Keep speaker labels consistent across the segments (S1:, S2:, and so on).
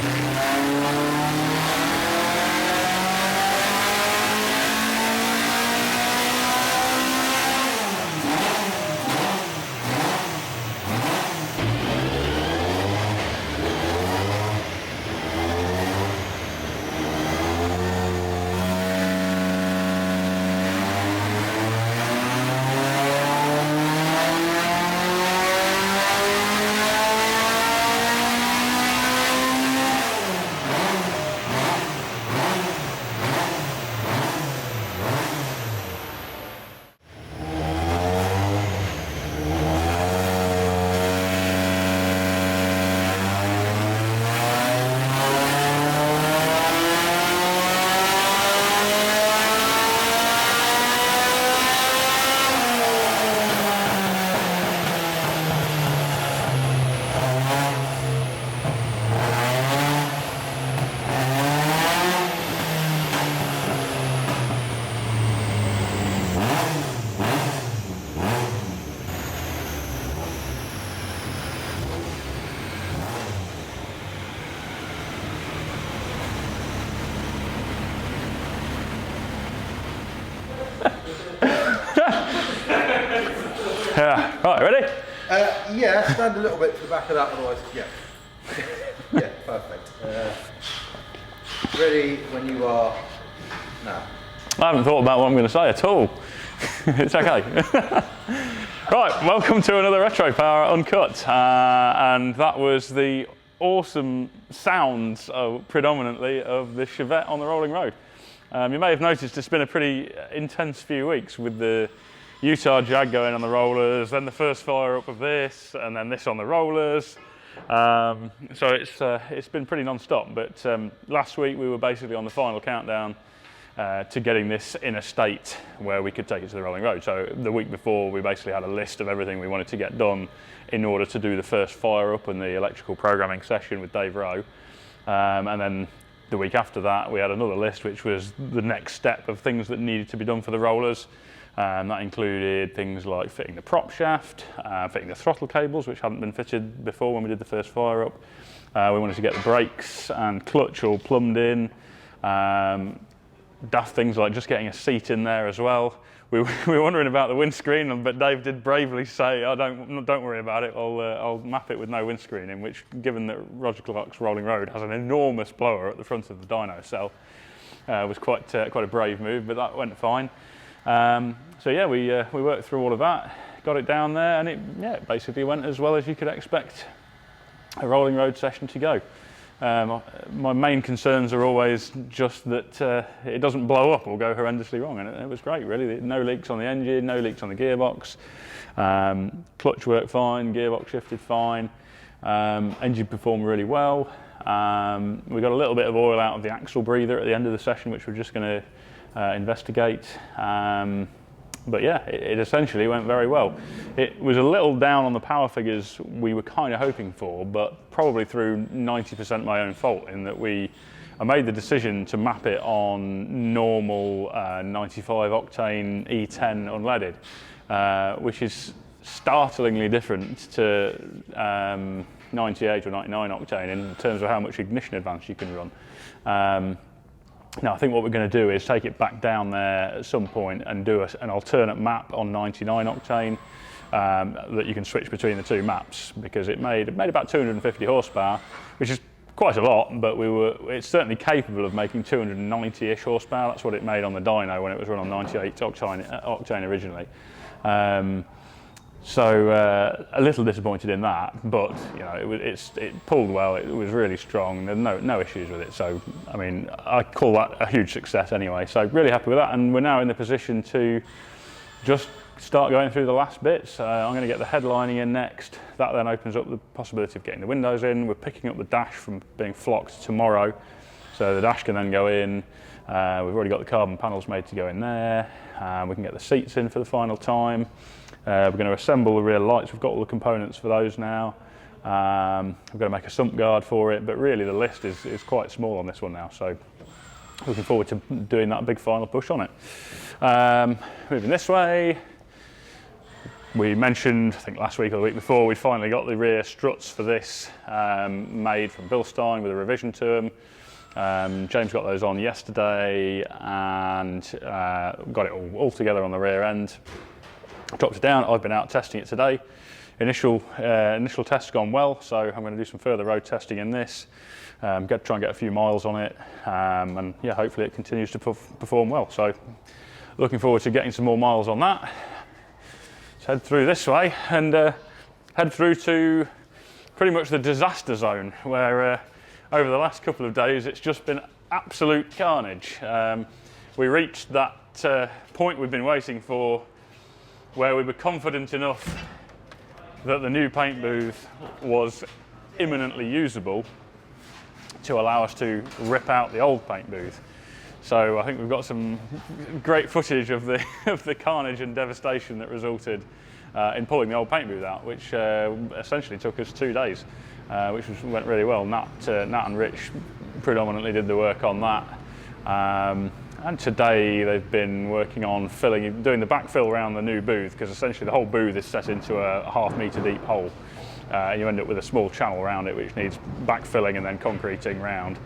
S1: Yeah. Right, ready?
S2: Yeah, stand a little bit to the back of that, otherwise, yeah. Yeah, perfect. Ready when you are now.
S1: I haven't thought about what I'm going to say at all. It's okay. Right, welcome to another Retropower Uncut. And that was the awesome sounds, predominantly, of the Chevette on the rolling road. You may have noticed it's been a pretty intense few weeks with the Utah Jag going on the rollers, then the first fire up of this, and then this on the rollers. So it's been pretty non-stop, but last week we were basically on the final countdown to getting this in a state where we could take it to the rolling road. So the week before we basically had a list of everything we wanted to get done in order to do the first fire up and the electrical programming session with Dave Rowe. And then the week after that we had another list which was the next step of things that needed to be done for the rollers. That included things like fitting the prop shaft, fitting the throttle cables, which hadn't been fitted before when we did the first fire up. We wanted to get the brakes and clutch all plumbed in. Daft things like just getting a seat in there as well. We were wondering about the windscreen, but Dave did bravely say, "Oh, don't worry about it. I'll map it with no windscreen in." Which, given that Roger Clark's rolling road has an enormous blower at the front of the dyno cell, was quite a brave move, but that went fine. So yeah, we worked through all of that, got it down there, and it basically went as well as you could expect a rolling road session to go. My main concerns are always just that it doesn't blow up or go horrendously wrong, and it was great really. No leaks on the engine, no leaks on the gearbox, clutch worked fine, gearbox shifted fine, engine performed really well. We got a little bit of oil out of the axle breather at the end of the session, which we're just going to investigate. But yeah, it essentially went very well. It was a little down on the power figures we were kind of hoping for, but probably through 90% my own fault, in that I made the decision to map it on normal 95 octane E10 unleaded, which is startlingly different to 98 or 99 octane in terms of how much ignition advance you can run. Now I think what we're going to do is take it back down there at some point and do an alternate map on 99 octane that you can switch between the two maps, because it made about 250 horsepower, which is quite a lot, but it's certainly capable of making 290-ish horsepower. That's what it made on the dyno when it was run on 98 octane originally. So a little disappointed in that, but you know it pulled well. It was really strong. There's no issues with it. So I mean, I call that a huge success anyway. So really happy with that, and we're now in the position to just start going through the last bits. I'm going to get the headlining in next. That then opens up the possibility of getting the windows in. We're picking up the dash from being flocked tomorrow, so the dash can then go in. We've already got the carbon panels made to go in there. We can get the seats in for the final time. We're going to assemble the rear lights. We've got all the components for those now. We've got to make a sump guard for it, but really the list is quite small on this one now, so looking forward to doing that big final push on it. Moving this way, We mentioned, I think last week or the week before, we finally got the rear struts for this made from Bilstein with a revision to them. James got those on yesterday and got it all together on the rear end. Dropped it down. I've been out testing it today. Initial test's gone well, so I'm going to do some further road testing in this. Try and get a few miles on it, and yeah, hopefully it continues to perform well. So looking forward to getting some more miles on that. Let's head through this way and head through to pretty much the disaster zone, where over the last couple of days it's just been absolute carnage. We reached that point we've been waiting for, where we were confident enough that the new paint booth was imminently usable to allow us to rip out the old paint booth. So I think we've got some great footage of the of the carnage and devastation that resulted in pulling the old paint booth out, which essentially took us 2 days, which went really well. Nat and Rich predominantly did the work on that. And today they've been working on doing the backfill around the new booth, because essentially the whole booth is set into a half-metre deep hole. You end up with a small channel around it which needs backfilling and then concreting round.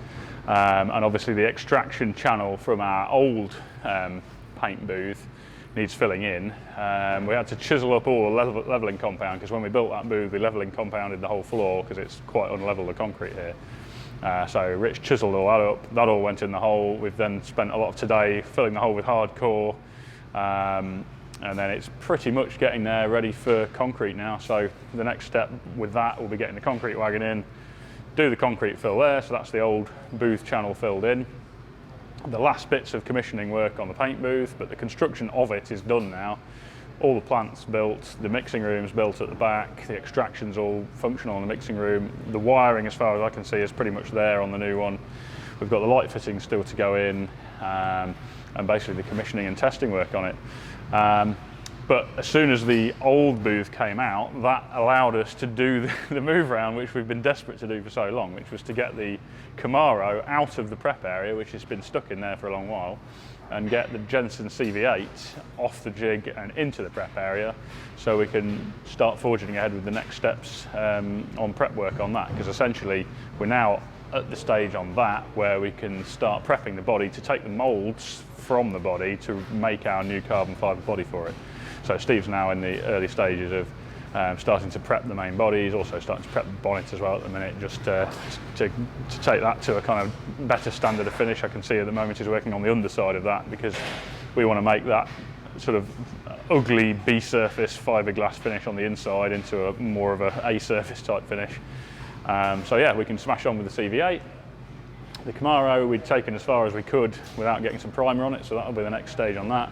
S1: And obviously the extraction channel from our old paint booth needs filling in. We had to chisel up all the levelling compound, because when we built that booth we levelling compounded the whole floor because it's quite unlevel, the concrete here. So Rich chiselled all that up, that all went in the hole. We've then spent a lot of today filling the hole with hardcore, and then it's pretty much getting there ready for concrete now. So the next step with that will be getting the concrete wagon in, do the concrete fill there, so that's the old booth channel filled in. The last bits of commissioning work on the paint booth, but the construction of it is done now. All the plant's built, the mixing room's built at the back, the extraction's all functional in the mixing room. The wiring, as far as I can see, is pretty much there on the new one. We've got the light fittings still to go in, and basically the commissioning and testing work on it. But as soon as the old booth came out, that allowed us to do the move around which we've been desperate to do for so long, which was to get the Camaro out of the prep area, which has been stuck in there for a long while, and get the Jensen CV8 off the jig and into the prep area, so we can start forging ahead with the next steps on prep work on that, because essentially we're now at the stage on that where we can start prepping the body to take the moulds from the body to make our new carbon fibre body for it. So Steve's now in the early stages of starting to prep the main body. He's also starting to prep the bonnet as well at the minute, just to take that to a kind of better standard of finish. I can see at the moment he's working on the underside of that, because we want to make that sort of ugly B surface fiberglass finish on the inside into a more of a surface type finish. So yeah, we can smash on with the CV8. The Camaro we'd taken as far as we could without getting some primer on it, so that'll be the next stage on that.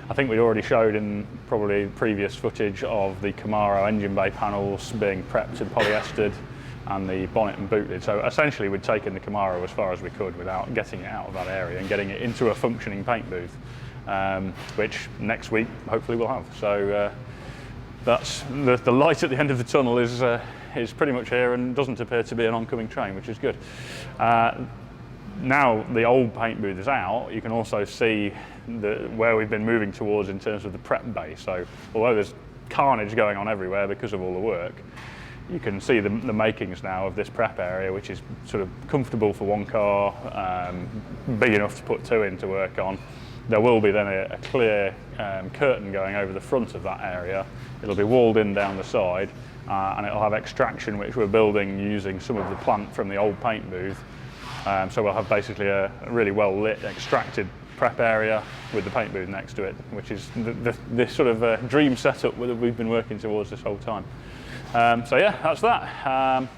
S1: I think we already showed in probably previous footage of the Camaro engine bay panels being prepped and polyestered, and the bonnet and booted. So essentially we'd taken the Camaro as far as we could without getting it out of that area and getting it into a functioning paint booth, which next week hopefully we'll have. So that's the light at the end of the tunnel is pretty much here and doesn't appear to be an oncoming train, which is good. Now the old paint booth is out, you can also see where we've been moving towards in terms of the prep bay. So although there's carnage going on everywhere because of all the work, you can see the makings now of this prep area, which is sort of comfortable for one car, big enough to put two in to work on. There will be then a clear curtain going over the front of that area. It'll be walled in down the side, and it'll have extraction, which we're building using some of the plant from the old paint booth. So we'll have basically a really well lit extracted prep area with the paint booth next to it, which is this sort of dream setup that we've been working towards this whole time. So yeah, that's that.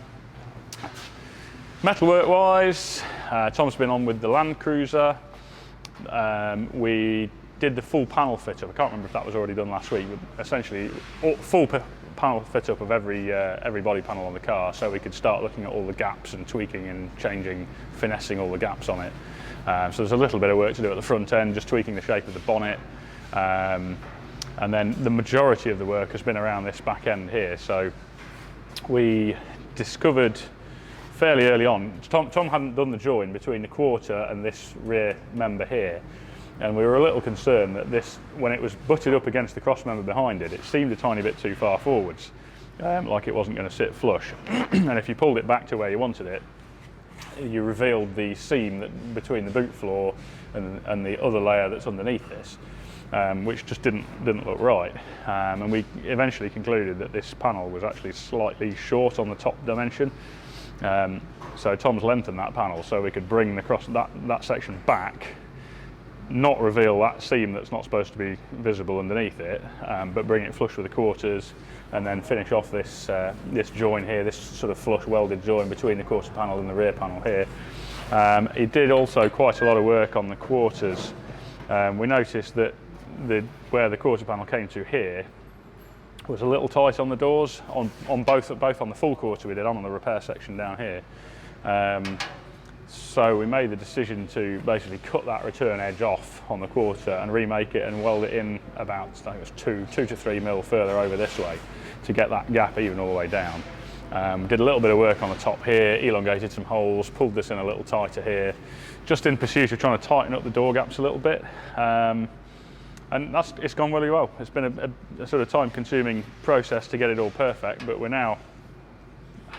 S1: Metalwork wise, Tom's been on with the Land Cruiser. We did the full panel fit up. I can't remember if that was already done last week, but essentially full panel fit up of every body panel on the car, so we could start looking at all the gaps and tweaking and changing, finessing all the gaps on it. So there's a little bit of work to do at the front end, just tweaking the shape of the bonnet. And then the majority of the work has been around this back end here. So we discovered fairly early on, Tom hadn't done the join between the quarter and this rear member here. And we were a little concerned that this, when it was butted up against the cross member behind it, it seemed a tiny bit too far forwards, like it wasn't going to sit flush. And if you pulled it back to where you wanted it, you revealed the seam that between the boot floor and the other layer that's underneath this, which just didn't look right. And we eventually concluded that this panel was actually slightly short on the top dimension. So Tom's lengthened that panel so we could bring that section back, not reveal that seam that's not supposed to be visible underneath it, but bring it flush with the quarters, and then finish off this join here, this sort of flush welded join between the quarter panel and the rear panel here. He did also quite a lot of work on the quarters. We noticed that where the quarter panel came to here was a little tight on the doors, on both on the full quarter we did, on the repair section down here. So we made the decision to basically cut that return edge off on the quarter and remake it and weld it in about, I think it was 2 to 3 mil further over this way to get that gap even all the way down. Did a little bit of work on the top here, elongated some holes, pulled this in a little tighter here, just in pursuit of trying to tighten up the door gaps a little bit. And it's gone really well. It's been a sort of time-consuming process to get it all perfect, but we're now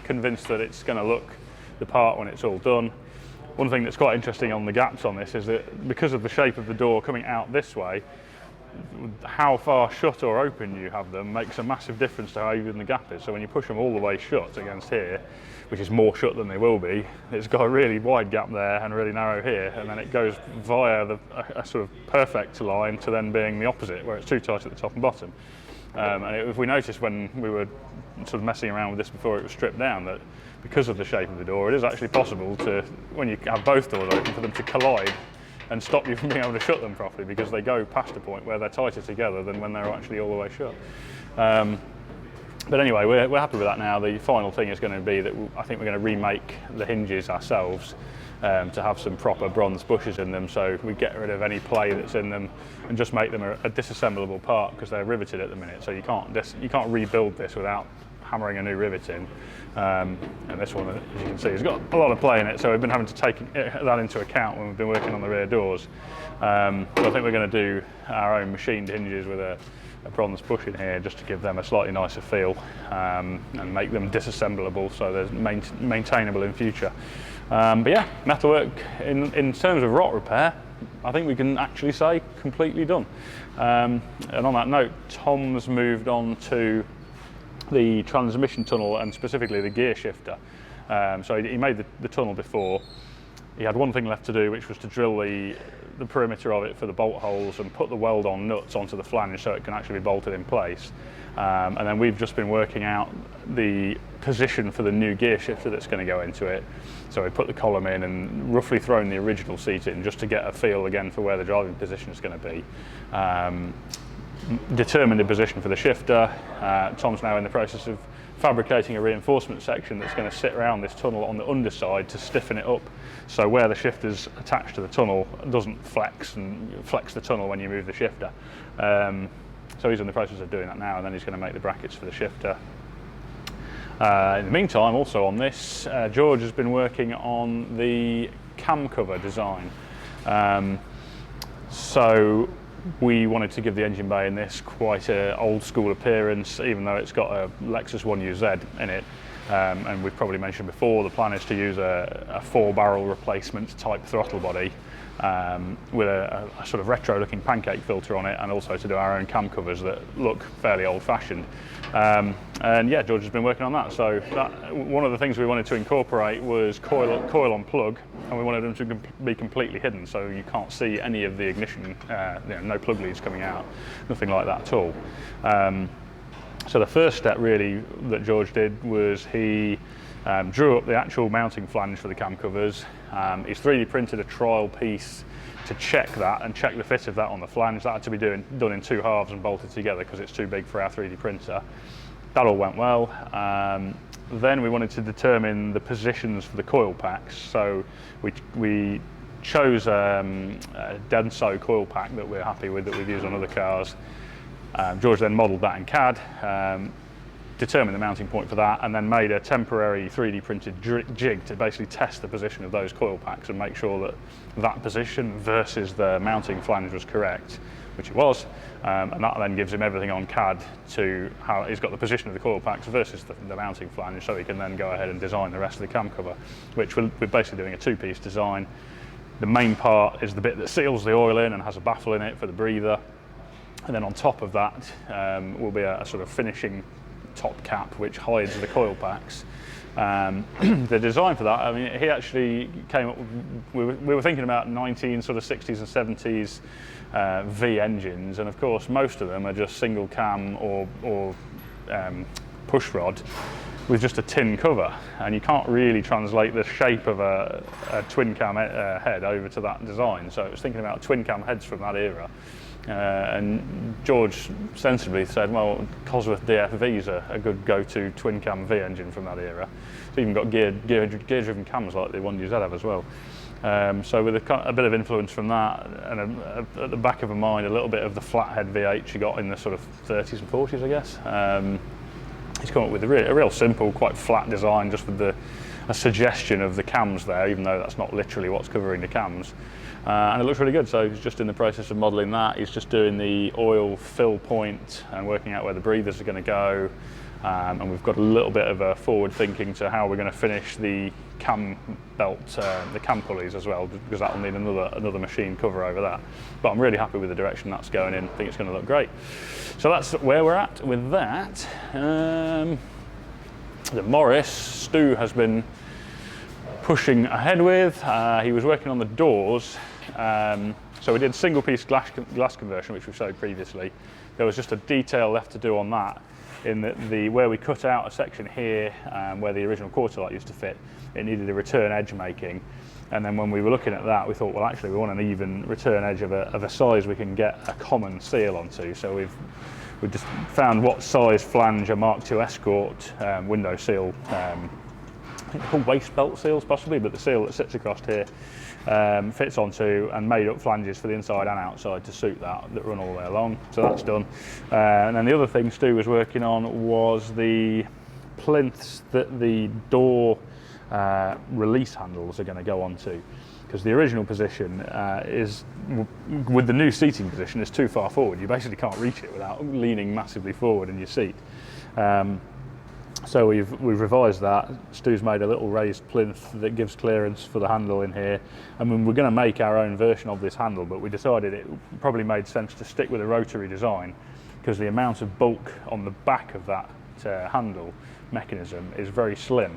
S1: convinced that it's going to look the part when it's all done. One thing that's quite interesting on the gaps on this is that because of the shape of the door coming out this way, how far shut or open you have them makes a massive difference to how even the gap is. So when you push them all the way shut against here, which is more shut than they will be, it's got a really wide gap there and really narrow here, and then it goes via a sort of perfect line to then being the opposite, where it's too tight at the top and bottom. And if we noticed when we were sort of messing around with this before it was stripped down, that because of the shape of the door, it is actually possible to, when you have both doors open, for them to collide and stop you from being able to shut them properly, because they go past a point where they're tighter together than when they're actually all the way shut. But anyway, we're happy with that now. The final thing is going to be that I think we're going to remake the hinges ourselves to have some proper bronze bushes in them, so we get rid of any play that's in them and just make them a disassemblable part, because they're riveted at the minute, so you can't rebuild this without hammering a new rivet in. And this one, as you can see, has got a lot of play in it, so we've been having to take that into account when we've been working on the rear doors. So I think we're going to do our own machined hinges with a bronze bush in here, just to give them a slightly nicer feel, and make them disassemblable so they're maintainable in future. But yeah, metalwork in terms of rot repair, I think we can actually say completely done. And on that note, Tom's moved on to the transmission tunnel and specifically the gear shifter. So he made the tunnel before. He had one thing left to do, which was to drill the perimeter of it for the bolt holes and put the weld-on nuts onto the flange so it can actually be bolted in place. And then we've just been working out the position for the new gear shifter that's going to go into it. So we put the column in and roughly thrown the original seat in just to get a feel again for where the driving position is going to be. Determined the position for the shifter. Tom's now in the process of fabricating a reinforcement section that's going to sit around this tunnel on the underside to stiffen it up, so where the shifter's attached to the tunnel doesn't flex the tunnel when you move the shifter. So he's in the process of doing that now, and then he's going to make the brackets for the shifter. In the meantime, also on this, George has been working on the cam cover design. So we wanted to give the engine bay in this quite an old school appearance, even though it's got a Lexus 1UZ in it. And we've probably mentioned before, the plan is to use a 4-barrel replacement type throttle body with a sort of retro looking pancake filter on it, and also to do our own cam covers that look fairly old fashioned. And yeah, George has been working on that. So one of the things we wanted to incorporate was coil on plug, and we wanted them to be completely hidden, so you can't see any of the ignition, no plug leads coming out, nothing like that at all. So the first step really that George did was he drew up the actual mounting flange for the cam covers. He's 3D printed a trial piece to check that and check the fit of that on the flange. That had to be done in 2 halves and bolted together because it's too big for our 3D printer. That all went well. Then we wanted to determine the positions for the coil packs. So we chose a Denso coil pack that we're happy with, that we've used on other cars. George then modelled that in CAD. determined the mounting point for that, and then made a temporary 3D printed jig to basically test the position of those coil packs and make sure that that position versus the mounting flange was correct, which it was, and that then gives him everything on CAD to how he's got the position of the coil packs versus the mounting flange, so he can then go ahead and design the rest of the cam cover, which we're basically doing a two-piece design. The main part is the bit that seals the oil in and has a baffle in it for the breather, and then on top of that will be a sort of finishing top cap which hides the coil packs. The design for that, I mean, he actually came up with, we were thinking about 1960s and 70s V engines, and of course most of them are just single cam or push rod with just a tin cover, and you can't really translate the shape of a twin cam head over to that design. So I was thinking about twin cam heads from that era. And George sensibly said, well, Cosworth DFV is a good go-to twin cam V engine from that era. It's even got gear-driven cams like the one you have as well. So with a bit of influence from that, and at the back of my mind, a little bit of the flathead V8 you got in the sort of 30s and 40s, I guess. He's come up with a real simple, quite flat design, just with a suggestion of the cams there, even though that's not literally what's covering the cams. And it looks really good, so he's just in the process of modelling that. He's just doing the oil fill point and working out where the breathers are going to go. And we've got a little bit of a forward thinking to how we're going to finish the cam belt, the cam pulleys as well, because that will need another machine cover over that. But I'm really happy with the direction that's going in. I think it's going to look great. So that's where we're at with that. The Morris, Stu has been pushing ahead with. He was working on the doors. So we did single piece glass conversion, which we showed previously. There was just a detail left to do on that, in where we cut out a section here where the original quarter light used to fit. It needed a return edge making, and then when we were looking at that, we thought, well, actually we want an even return edge of a size we can get a common seal onto. So we've just found what size flange a Mark II Escort window seal, I think they're called waist belt seals possibly, but the seal that sits across here fits onto, and made up flanges for the inside and outside to suit that run all the way along. So that's done. And then the other thing Stu was working on was the plinths that the door release handles are going to go onto, because the original position is, with the new seating position, is too far forward. You basically can't reach it without leaning massively forward in your seat. So we've revised that. Stu's made a little raised plinth that gives clearance for the handle in here. I mean, we're going to make our own version of this handle, but we decided it probably made sense to stick with a rotary design, because the amount of bulk on the back of that handle mechanism is very slim,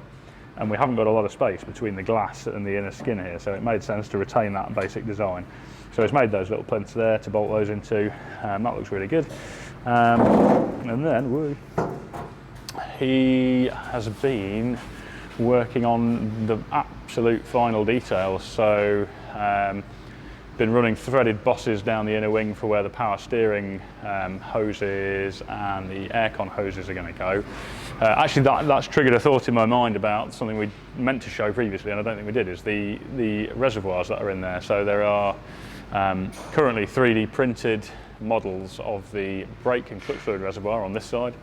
S1: and we haven't got a lot of space between the glass and the inner skin here, so it made sense to retain that basic design. So it's made those little plinths there to bolt those into. That looks really good. And then he has been working on the absolute final details. So been running threaded bosses down the inner wing for where the power steering hoses and the aircon hoses are going to go. Actually, that's triggered a thought in my mind about something we meant to show previously, and I don't think we did, is the reservoirs that are in there. So there are currently 3D printed models of the brake and clutch fluid reservoir on this side,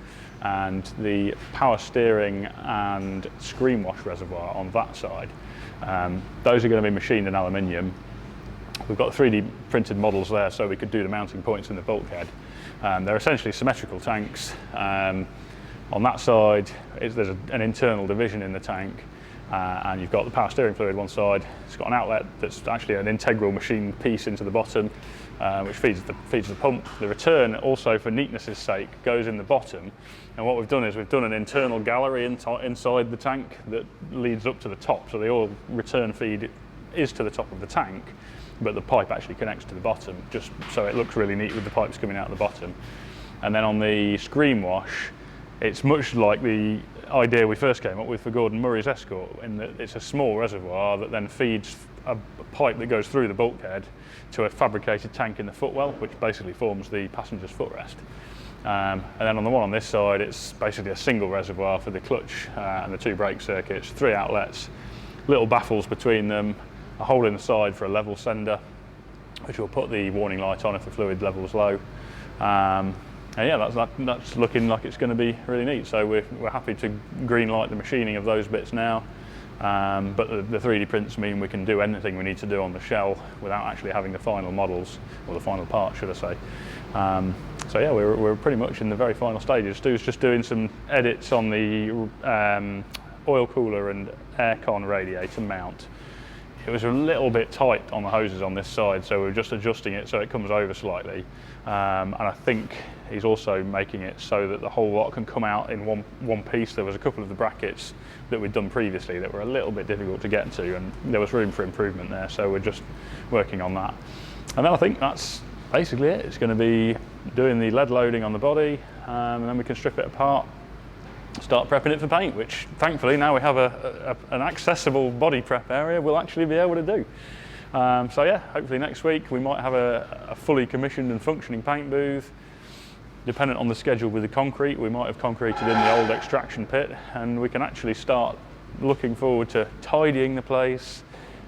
S1: and the power steering and screen wash reservoir on that side. Those are going to be machined in aluminium. We've got 3D printed models there, so we could do the mounting points in the bulkhead. They're essentially symmetrical tanks. On that side, there's an internal division in the tank, and you've got the power steering fluid one side. It's got an outlet that's actually an integral machine piece into the bottom, which feeds the pump. The return, also for neatness' sake, goes in the bottom. And what we've done is we've done an internal gallery inside the tank that leads up to the top. So the oil return feed is to the top of the tank, but the pipe actually connects to the bottom, just so it looks really neat with the pipes coming out of the bottom. And then on the screen wash, it's much like the idea we first came up with for Gordon Murray's Escort, in that it's a small reservoir that then feeds a pipe that goes through the bulkhead to a fabricated tank in the footwell, which basically forms the passenger's footrest. And then on the one on this side, it's basically a single reservoir for the clutch and the two brake circuits, 3 outlets, little baffles between them, a hole in the side for a level sender, which will put the warning light on if the fluid level's low. And yeah, that's looking like it's going to be really neat. So we're happy to green light the machining of those bits now. But the 3D prints mean we can do anything we need to do on the shell without actually having the final models, or the final parts, should I say. So yeah, we're pretty much in the very final stages. Stu's just doing some edits on the oil cooler and aircon radiator mount. It was a little bit tight on the hoses on this side, so we're just adjusting it so it comes over slightly. And I think he's also making it so that the whole lot can come out in one piece. There was a couple of the brackets that we'd done previously that were a little bit difficult to get to, and there was room for improvement there, so we're just working on that. And then I think that's basically it. It's going to be doing the lead loading on the body, and then we can strip it apart, start prepping it for paint, which thankfully now we have an accessible body prep area we'll actually be able to do. So yeah, hopefully next week we might have a fully commissioned and functioning paint booth. Dependent on the schedule with the concrete, we might have concreted in the old extraction pit, and we can actually start looking forward to tidying the place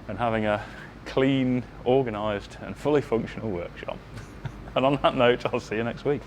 S1: and having a clean, organised and fully functional workshop. And on that note, I'll see you next week.